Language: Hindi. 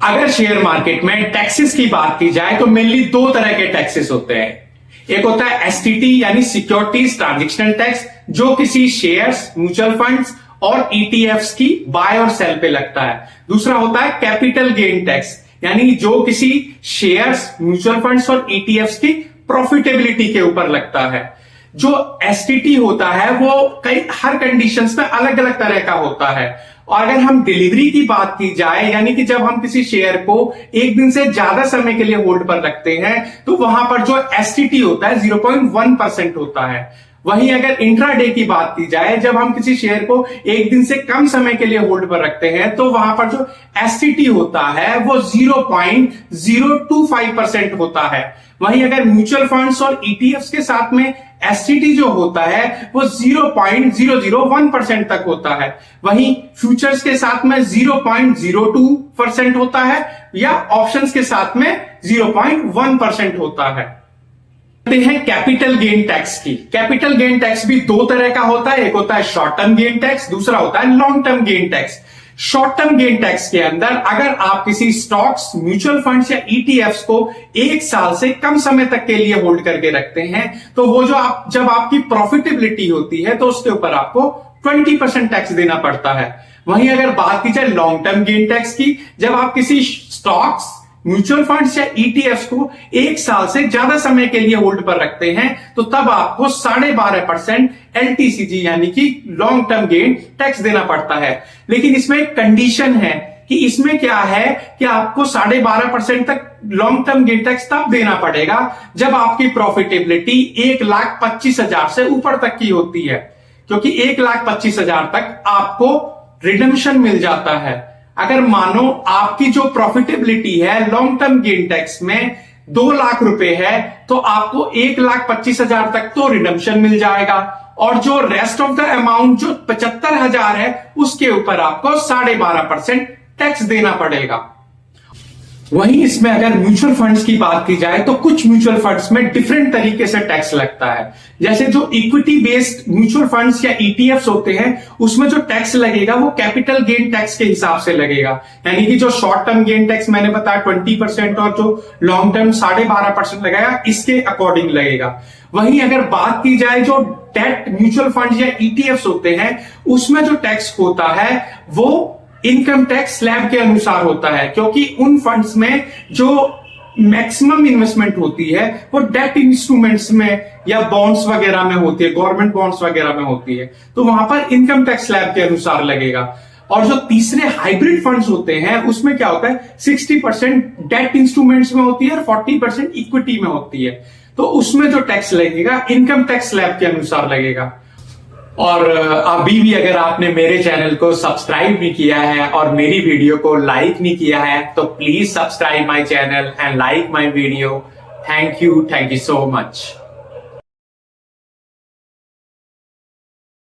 अगर शेयर मार्केट में टैक्सेस की बात की जाए तो मेनली दो तरह के टैक्सेस होते हैं। एक होता है एसटीटी यानी सिक्योरिटीज ट्रांजैक्शनल टैक्स, जो किसी शेयर्स, म्यूचुअल फंड्स और ईटीएफ्स की बाय और सेल पे लगता है। दूसरा होता है कैपिटल गेन टैक्स, यानी जो किसी शेयर्स, म्यूचुअल फंड्स और ईटीएफ्स की प्रॉफिटेबिलिटी के ऊपर लगता है। जो एसटीटी होता है वो हर कंडीशंस में अलग अलग तरह का होता है। और अगर हम डिलीवरी की बात की जाए, यानी कि जब हम किसी शेयर को एक दिन से ज्यादा समय के लिए होल्ड पर रखते हैं, तो वहां पर जो एसटीटी होता है 0.1% होता है। वहीं अगर इंट्राडे की बात की जाए, जब हम किसी शेयर को एक दिन से कम समय के लिए होल्ड पर रखते हैं, तो वहां पर जो एसटीटी होता है वो 0.025% होता है। वहीं अगर म्यूचुअल फंड्स और ईटीएफ्स के साथ में एसटीटी जो होता है वो 0.001% तक होता है। वहीं फ्यूचर्स के साथ में 0.02% होता है या ऑप्शंस के साथ में 0.1% होता है। हैं कैपिटल गेन टैक्स की। कैपिटल गेन टैक्स भी दो तरह का होता है, एक होता है शॉर्ट टर्म गेन टैक्स, दूसरा होता है long term gain tax. Short term gain tax के अंदर अगर आप किसी स्टॉक्स, म्यूचुअल फंड्स या ईटीएफ्स को एक साल से कम समय तक के लिए होल्ड करके रखते हैं, तो वो जब आपकी प्रॉफिटेबिलिटी होती है तो उसके ऊपर आपको 20% टैक्स देना पड़ता है। वहीं अगर बात की जाए लॉन्ग टर्म गेन टैक्स की, जब आप किसी स्टॉक्स, म्यूचुअल फंड्स या ईटीएफ्स को एक साल से ज्यादा समय के लिए होल्ड पर रखते हैं, तो तब आपको 12.5% एलटीसीजी यानी कि लॉन्ग टर्म गेन टैक्स देना पड़ता है। लेकिन इसमें एक कंडीशन है कि इसमें क्या है कि आपको 12.5% तक लॉन्ग टर्म गेन टैक्स तब देना पड़ेगा जब आपकी प्रॉफिटेबिलिटी 1,25,000 से ऊपर तक की होती है, क्योंकि 1,25,000 तक आपको रिडम्पशन मिल जाता है। अगर मानो आपकी जो प्रॉफिटेबिलिटी है लॉन्ग टर्म गेन टैक्स में 2 लाख रुपए है, तो आपको 1,25,000 तक तो रिडम्पशन मिल जाएगा, और जो रेस्ट ऑफ द अमाउंट जो 75,000 है उसके ऊपर आपको 12.5% टैक्स देना पड़ेगा। वहीं इसमें अगर म्यूचुअल फंड्स की बात की जाए तो कुछ म्यूचुअल फंड्स में डिफरेंट तरीके से टैक्स लगता है। जैसे जो इक्विटी बेस्ड म्यूचुअल फंड्स या ईटीएफ्स होते हैं, उसमें जो टैक्स लगेगा वो कैपिटल गेन टैक्स के हिसाब से लगेगा, यानी कि जो शॉर्ट टर्म गेन टैक्स मैंने बताया 20% और जो लॉन्ग टर्म 12.5% लगेगा, इसके अकॉर्डिंग लगेगा। वहीं अगर बात की जाए जो डेट म्यूचुअल फंड या ईटीएफ्स होते हैं, उसमें जो टैक्स होता है वो इनकम टैक्स स्लैब के अनुसार होता है, क्योंकि उन फंड्स में जो मैक्सिमम इन्वेस्टमेंट होती है वो डेट इंस्ट्रूमेंट्स में या बॉन्ड्स वगैरह में होती है, गवर्नमेंट बॉन्ड्स वगैरह में होती है, तो वहां पर इनकम टैक्स स्लैब के अनुसार लगेगा। और जो तीसरे हाइब्रिड फंड्स होते हैं उसमें क्या होता है, 60% डेट इंस्ट्रूमेंट्स में होती है और 40% इक्विटी में होती है, तो उसमें जो टैक्स लगेगा इनकम टैक्स स्लैब के अनुसार लगेगा। और अभी भी अगर आपने मेरे चैनल को सब्सक्राइब नहीं किया है और मेरी वीडियो को लाइक नहीं किया है, तो please subscribe my channel and like my video. Thank you so much.